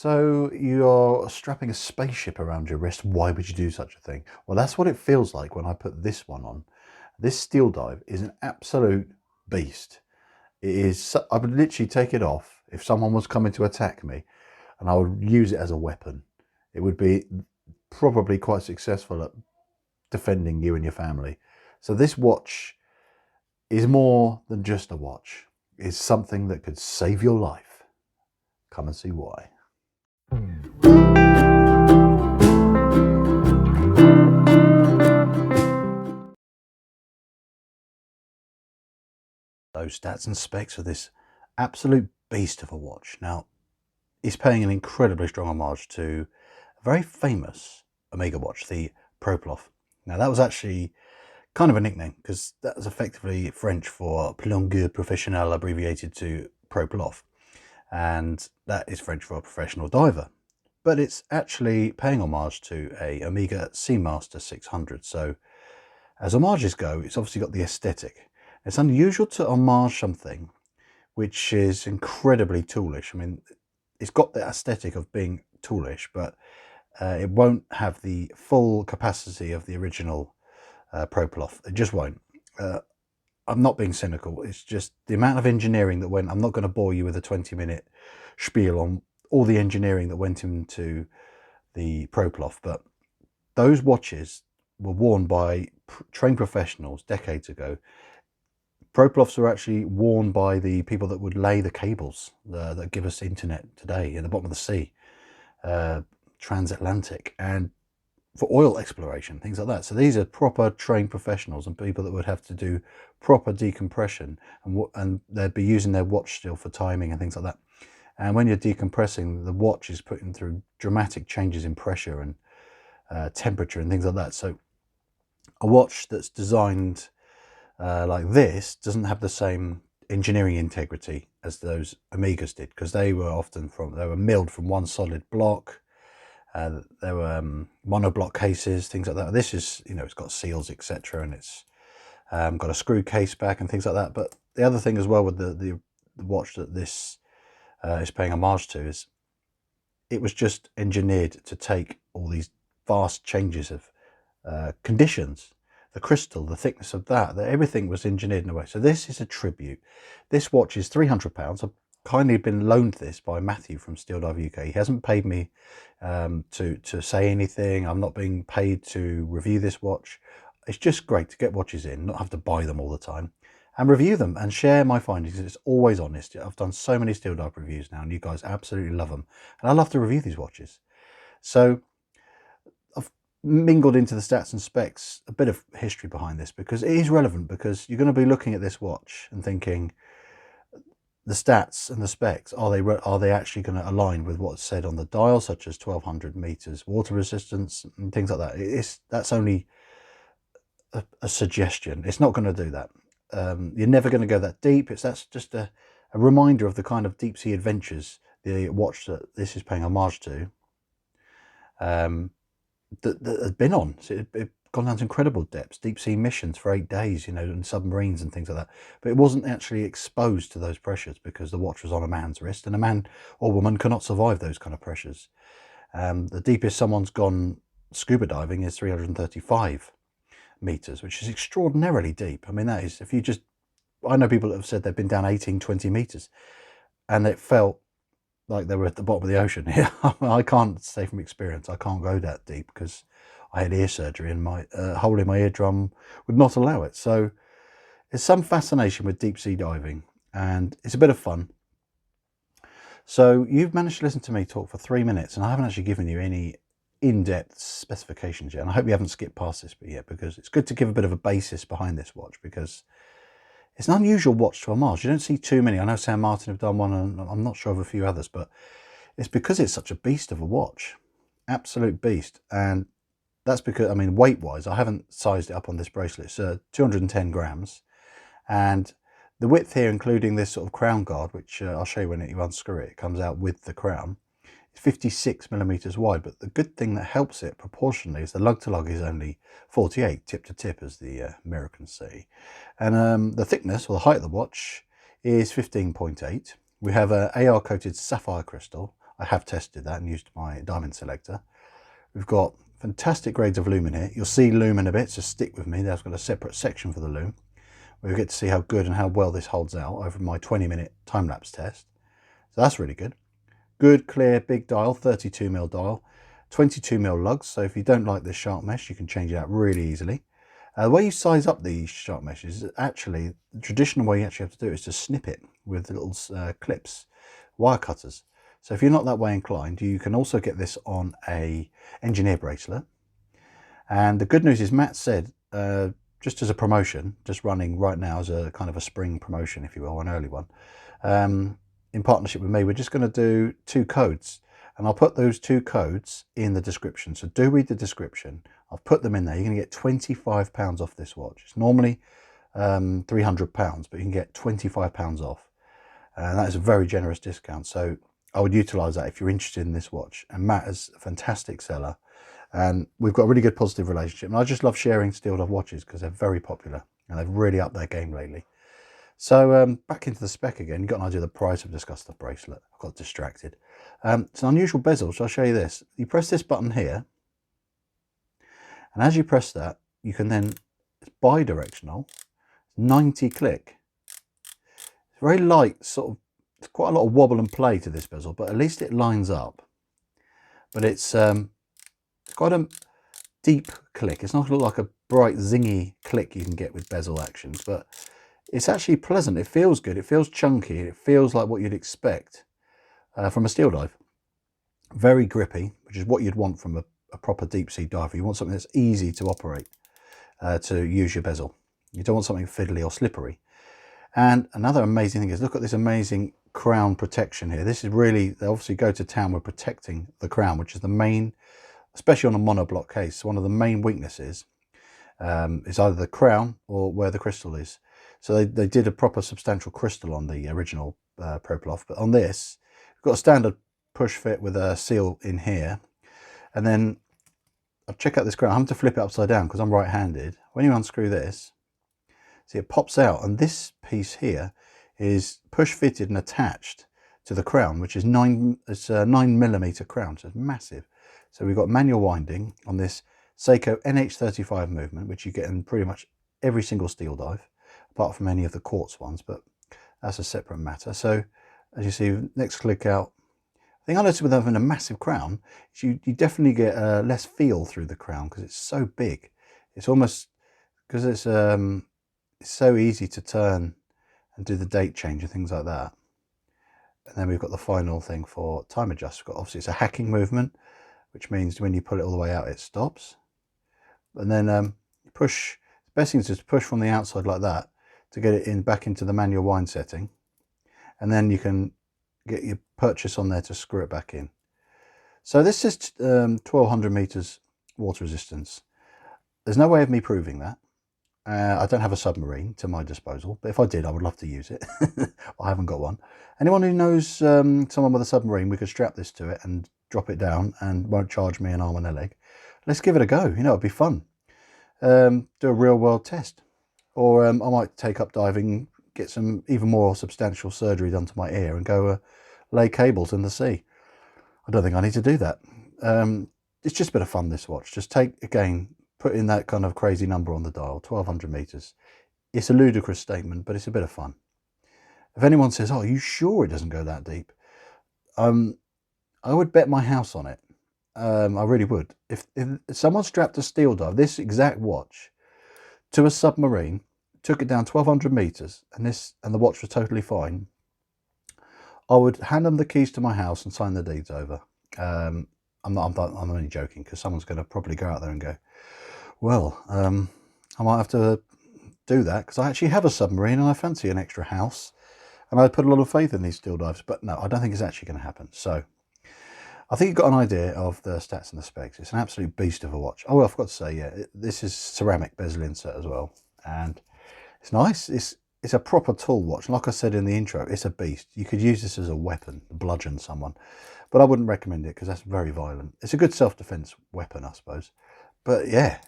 So you're strapping a spaceship around your wrist. Why would you do such a thing? Well, that's what it feels like when I put this one on. This Steel Dive is an absolute beast. It is. I would literally take it off if someone was coming to attack me, and I would use it as a weapon. It would be probably quite successful at defending you and your family. So this watch is more than just a watch. It's something that could save your life. Come and see why. Those stats and specs for this absolute beast of a watch. Now, it's paying an incredibly strong homage to a very famous Omega watch, the ProPlof. Now, that was actually kind of a nickname because that was effectively French for plongeur professionnel, abbreviated to ProPlof, and that is French for a professional diver. But it's actually paying homage to a Omega Seamaster 600. So as homages go, it's obviously got the aesthetic. It's unusual to homage something which is incredibly toolish. I mean, it's got the aesthetic of being toolish, but it won't have the full capacity of the original ProPlof. It just won't. I'm not being cynical. It's just the amount of engineering that went. I'm not going to bore you with a 20-minute spiel on all the engineering that went into the ProPlof, but those watches were worn by trained professionals decades ago. ProPlofs were actually worn by the people that would lay the cables that give us internet today in the bottom of the sea, transatlantic, and for oil exploration, things like that. So these are proper trained professionals and people that would have to do proper decompression, and they'd be using their watch still for timing and things like that. And when you're decompressing, the watch is putting through dramatic changes in pressure and temperature and things like that. So a watch that's designed like this doesn't have the same engineering integrity as those Omegas did, because they were milled from one solid block. There were monoblock cases, things like that. This is, it's got seals, etc., and it's got a screw case back and things like that. But the other thing as well with the watch that this is paying homage to is it was just engineered to take all these vast changes of conditions. The crystal, the thickness of that everything was engineered in a way. So this is a tribute. This watch is £300. I've kindly been loaned this by Matthew from Steel Dive UK. He hasn't paid me to say anything. I'm not being paid to review this watch. It's just great to get watches in, not have to buy them all the time, and review them and share my findings. It's always honest. I've done so many Steel Dive reviews now, and you guys absolutely love them, and I love to review these watches. So I've mingled into the stats and specs a bit of history behind this, because it is relevant, because you're going to be looking at this watch and thinking, the stats and the specs, are they actually going to align with what's said on the dial, such as 1200 meters water resistance and things like that? That's only a suggestion. It's not going to do that. You're never going to go that deep. That's just a reminder of the kind of deep sea adventures the watch that this is paying homage to that has been on. So it gone down to incredible depths, deep sea missions for 8 days, in submarines and things like that. But it wasn't actually exposed to those pressures, because the watch was on a man's wrist, and a man or woman cannot survive those kind of pressures. The deepest someone's gone scuba diving is 335 meters, which is extraordinarily deep. I mean, that is, I know people that have said they've been down 18, 20 meters, and it felt like they were at the bottom of the ocean. I can't say from experience, I can't go that deep, because I had ear surgery and my hole in my eardrum would not allow it. So there's some fascination with deep sea diving, and it's a bit of fun. So you've managed to listen to me talk for 3 minutes, and I haven't actually given you any in-depth specifications yet. And I hope you haven't skipped past this bit yet, because it's good to give a bit of a basis behind this watch, because it's an unusual watch to homage. You don't see too many. I know San Martin have done one, and I'm not sure of a few others, but it's because it's such a beast of a watch. Absolute beast. And that's because, I mean, weight-wise, I haven't sized it up on this bracelet. It's 210 grams. And the width here, including this sort of crown guard, which I'll show you when you unscrew it, it comes out with the crown, is 56 millimeters wide. But the good thing that helps it proportionally is the lug to lug is only 48, tip to tip, as the Americans say. And the thickness, or the height of the watch, is 15.8. We have a AR coated sapphire crystal I have tested that and used my diamond selector. We've got fantastic grades of lumen here. You'll see lumen a bit, so stick with me. There's got a separate section for the lume. We'll get to see how good and how well this holds out over my 20-minute time-lapse test. So that's really good. Good, clear, big dial, 32mm dial, 22mm lugs. So if you don't like this Sharkmesh, you can change it out really easily. The way you size up these Sharkmeshes is actually, the traditional way you actually have to do it is to snip it with little clips, wire cutters. So if you're not that way inclined, you can also get this on a engineer bracelet. And the good news is Matt said, just as a promotion, just running right now as a kind of a spring promotion, if you will, an early one, in partnership with me, we're just going to do 2 codes. And I'll put those 2 codes in the description. So do read the description. I've put them in there. You're going to get £25 off this watch. It's normally £300, but you can get £25 off. And that is a very generous discount. So I would utilise that if you're interested in this watch. And Matt is a fantastic seller. And we've got a really good positive relationship. And I just love sharing STEELDIVE watches because they're very popular. And they've really upped their game lately. So back into the spec again. You've got an idea of the price. I've discussed the bracelet. I got distracted. It's an unusual bezel, so I'll show you this. You press this button here, and as you press that, you can then, it's bi-directional, 90 click. It's very light, sort of, it's quite a lot of wobble and play to this bezel, but at least it lines up. But it's quite a deep click. It's not like a bright zingy click you can get with bezel actions, but it's actually pleasant. It feels good. It feels chunky. It feels like what you'd expect from a STEELDIVE. Very grippy, which is what you'd want from a proper deep sea diver. You want something that's easy to operate, to use your bezel. You don't want something fiddly or slippery. And another amazing thing is, look at this amazing crown protection here. This is really, they obviously go to town with protecting the crown, which is the main, especially on a monoblock case, one of the main weaknesses is either the crown or where the crystal is. So they did a proper substantial crystal on the original ProPlof, but on this, we've got a standard push fit with a seal in here. And then I'll check out this crown. I'm having to flip it upside down because I'm right-handed. When you unscrew this, see, it pops out, and this piece here is push fitted and attached to the crown, which is 9mm crown, so it's massive. So we've got manual winding on this Seiko NH35 movement, which you get in pretty much every single STEELDIVE, apart from any of the quartz ones, but that's a separate matter. So as you see, next click out. The thing I noticed with having a massive crown is you definitely get less feel through the crown because it's so big. It's almost, because it's so easy to turn and do the date change and things like that. And then we've got the final thing for time adjust. We've got, obviously it's a hacking movement, which means when you pull it all the way out, it stops. And then push, the best thing is just push from the outside like that to get it in back into the manual wind setting. And then you can get your purchase on there to screw it back in. So this is 1200 meters water resistance. There's no way of me proving that. I don't have a submarine to my disposal, but if I did, I would love to use it. I haven't got one. Anyone who knows someone with a submarine, we could strap this to it and drop it down and won't charge me an arm and a leg. Let's give it a go. You know, it'd be fun. Do a real world test. Or I might take up diving, get some even more substantial surgery done to my ear and go lay cables in the sea. I don't think I need to do that. It's just a bit of fun, this watch. Just take, again, put in that kind of crazy number on the dial, 1200 meters. It's a ludicrous statement, but it's a bit of fun. If anyone says, oh, are you sure it doesn't go that deep? I would bet my house on it. I really would. If someone strapped a STEELDIVE, this exact watch, to a submarine, took it down 1200 meters, and the watch was totally fine, I would hand them the keys to my house and sign the deeds over. I'm only joking, because someone's going to probably go out there and go, well, I might have to do that because I actually have a submarine and I fancy an extra house, and I put a lot of faith in these STEELDIVEs, but no, I don't think it's actually going to happen. So I think you've got an idea of the stats and the specs. It's an absolute beast of a watch. Oh, well, I forgot to say, yeah, this is ceramic bezel insert as well, and it's nice. It's a proper tool watch. Like I said in the intro, it's a beast. You could use this as a weapon, bludgeon someone, but I wouldn't recommend it because that's very violent. It's a good self-defense weapon, I suppose, but yeah,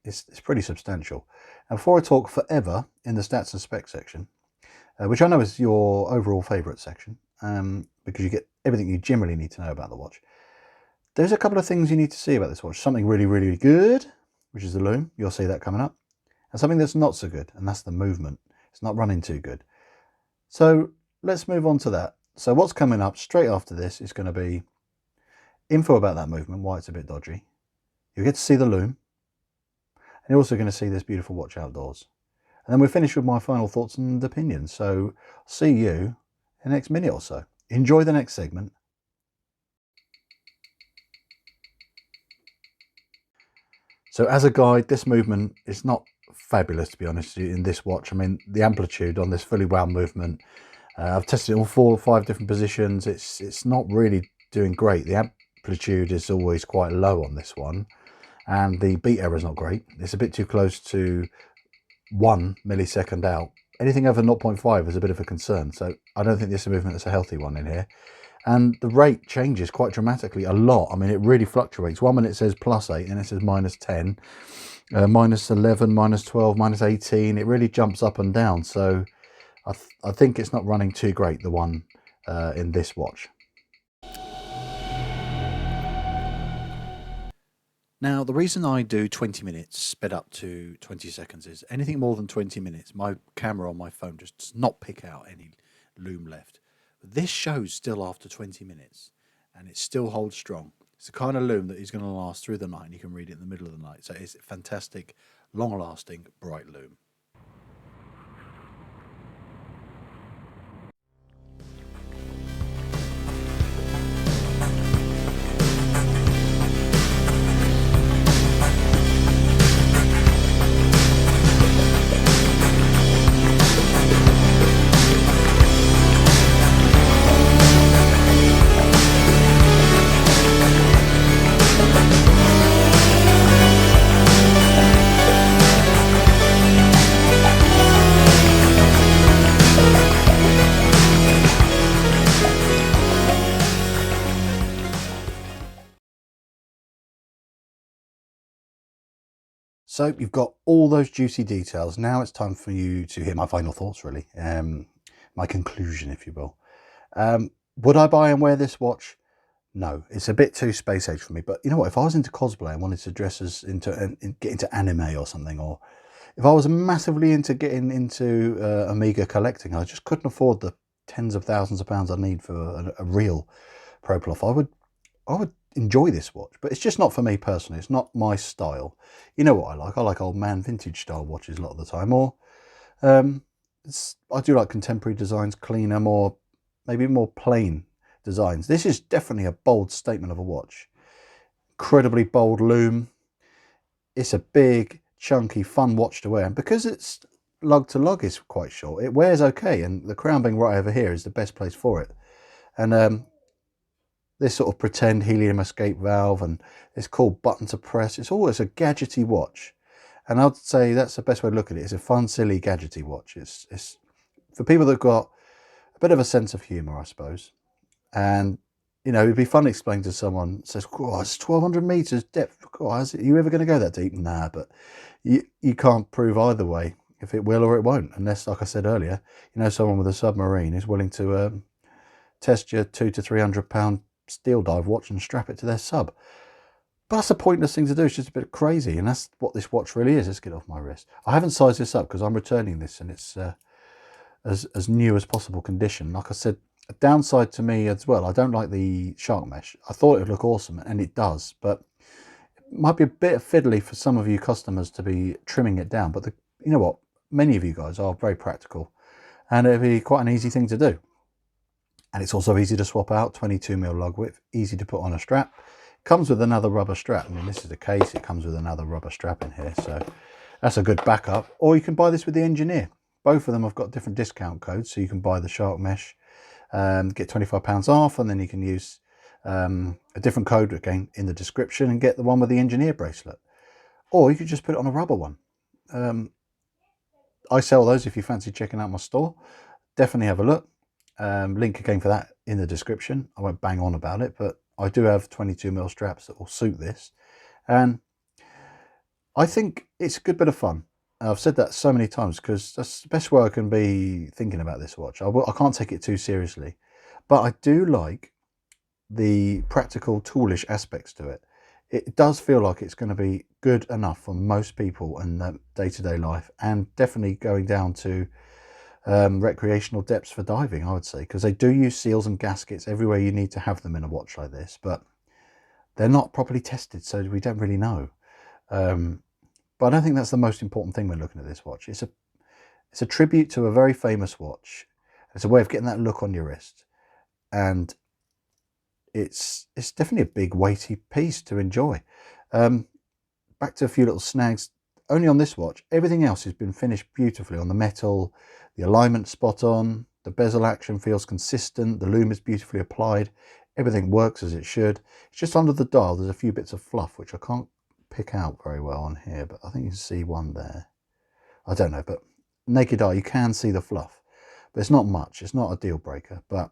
it's pretty substantial. And before I talk forever in the stats and specs section, which I know is your overall favourite section, because you get everything you generally need to know about the watch. There's a couple of things you need to see about this watch. Something really, really good, which is the lume. You'll see that coming up. And something that's not so good, and that's the movement. It's not running too good. So let's move on to that. So what's coming up straight after this is going to be info about that movement, why it's a bit dodgy. You'll get to see the lume. And you're also going to see this beautiful watch outdoors. And then we're finished with my final thoughts and opinions. So see you in the next minute or so. Enjoy the next segment. So as a guide, this movement is not fabulous, to be honest, in this watch. I mean, the amplitude on this fully wound movement, I've tested it on 4 or 5 different positions. It's not really doing great. The amplitude is always quite low on this one, and the beat error is not great. It's a bit too close to 1 millisecond out. Anything over 0.5 is a bit of a concern, so I don't think this is a movement that's a healthy one in here. And the rate changes quite dramatically a lot. I mean, it really fluctuates. 1 minute it says +8, and it says -10, -11, -12, -18. It really jumps up and down. So I think it's not running too great, the one in this watch. Now, the reason I do 20 minutes sped up to 20 seconds is anything more than 20 minutes, my camera on my phone just does not pick out any lume left. But this shows still after 20 minutes, and it still holds strong. It's the kind of lume that is going to last through the night, and you can read it in the middle of the night. So it's a fantastic, long-lasting, bright lume. So you've got all those juicy details. Now it's time for you to hear my final thoughts, really. My conclusion, if you will. Would I buy and wear this watch? No, it's a bit too space age for me. But you know what? If I was into cosplay and wanted to dress as get into anime or something, or if I was massively into getting into Omega collecting, I just couldn't afford the tens of thousands of pounds I need for a real ProPlof. I would enjoy this watch, but it's just not for me personally. It's not my style. You know what I like? I like old man vintage style watches a lot of the time, or I do like contemporary designs, cleaner, maybe more plain designs. This is definitely a bold statement of a watch. Incredibly bold lume. It's a big, chunky, fun watch to wear, and because it's lug to lug is quite short, it wears okay, and the crown being right over here is the best place for it. And this sort of pretend helium escape valve, and this cool button to press. It's always a gadgety watch, and I'd say that's the best way to look at it. It's a fun, silly, gadgety watch. It's for people that've got a bit of a sense of humour, I suppose. And you know, it'd be fun explaining to someone that says, "Oh, it's 1,200 meters depth. Oh, are you ever going to go that deep?" Nah, but you can't prove either way if it will or it won't, unless, like I said earlier, you know, someone with a submarine is willing to test your £200 to £300 STEELDIVE watch and strap it to their sub. But that's a pointless thing to do. It's just a bit crazy, and that's what this watch really is. Let's get off my wrist. I haven't sized this up because I'm returning this, and it's as new as possible condition. Like I said, a downside to me as well, I don't like the Sharkmesh. I thought it would look awesome, and it does, but it might be a bit fiddly for some of you customers to be trimming it down. But you know what? Many of you guys are very practical, and it'd be quite an easy thing to do. And it's also easy to swap out, 22mm lug width, easy to put on a strap. Comes with another rubber strap. I mean, this is the case, it comes with another rubber strap in here, so that's a good backup. Or you can buy this with the Engineer. Both of them have got different discount codes, so you can buy the Sharkmesh, get £25 off, and then you can use a different code again in the description and get the one with the Engineer bracelet. Or you could just put it on a rubber one. I sell those if you fancy checking out my store. Definitely have a look. Link again for that in the description. I won't bang on about it, but I do have 22mm straps that will suit this, and I think it's a good bit of fun. I've said that so many times because that's the best way I can be thinking about this watch. I can't take it too seriously, But I do like the practical toolish aspects to it. It does feel like it's going to be good enough for most people in their day-to-day life, and definitely going down to recreational depths for diving, I would say, because they do use seals and gaskets everywhere you need to have them in a watch like this, but they're not properly tested, so we don't really know. But I don't think that's the most important thing when looking at this watch. It's a tribute to a very famous watch. It's a way of getting that look on your wrist, and it's definitely a big weighty piece to enjoy. Back to a few little snags. Only on this watch, everything else has been finished beautifully on the metal, the alignment spot on, the bezel action feels consistent, the loom is beautifully applied, everything works as it should. It's just under the dial there's a few bits of fluff which I can't pick out very well on here, but I think you can see one there. I don't know, but naked eye you can see the fluff, but it's not much. It's not a deal breaker, but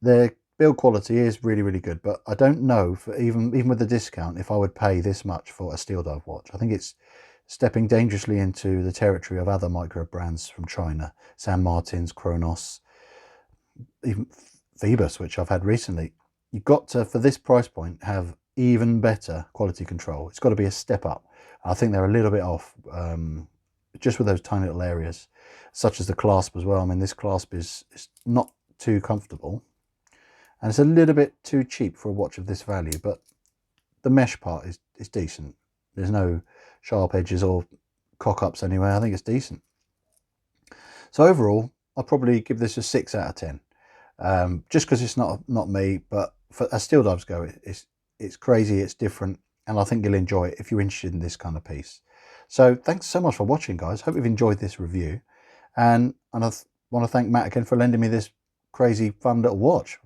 their build quality is really good. But I don't know, for even with the discount, if I would pay this much for a Steel Dive watch. I think it's stepping dangerously into the territory of other micro brands from China, San Martin's, Kronos, even Phoebus, which I've had recently. You've got to, for this price point, have even better quality control. It's got to be a step up. I think they're a little bit off, just with those tiny little areas, such as the clasp as well. I mean, this clasp is not too comfortable, and it's a little bit too cheap for a watch of this value, but the mesh part is decent. There's no sharp edges or cock-ups anywhere. I think it's decent. So overall, I'll probably give this a 6 out of 10. Just because it's not me, but as Steel Dives go, it's crazy, it's different, and I think you'll enjoy it if you're interested in this kind of piece. So thanks so much for watching, guys. Hope you've enjoyed this review, and I want to thank Matt again for lending me this crazy fun little watch.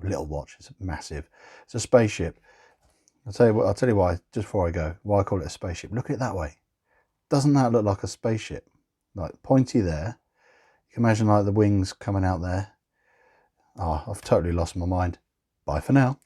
It's massive. It's a spaceship. I'll tell you why, just before I go, why I call it a spaceship. Look at it that way. Doesn't that look like a spaceship? Like pointy there. You can imagine like the wings coming out there. Oh, I've totally lost my mind. Bye for now.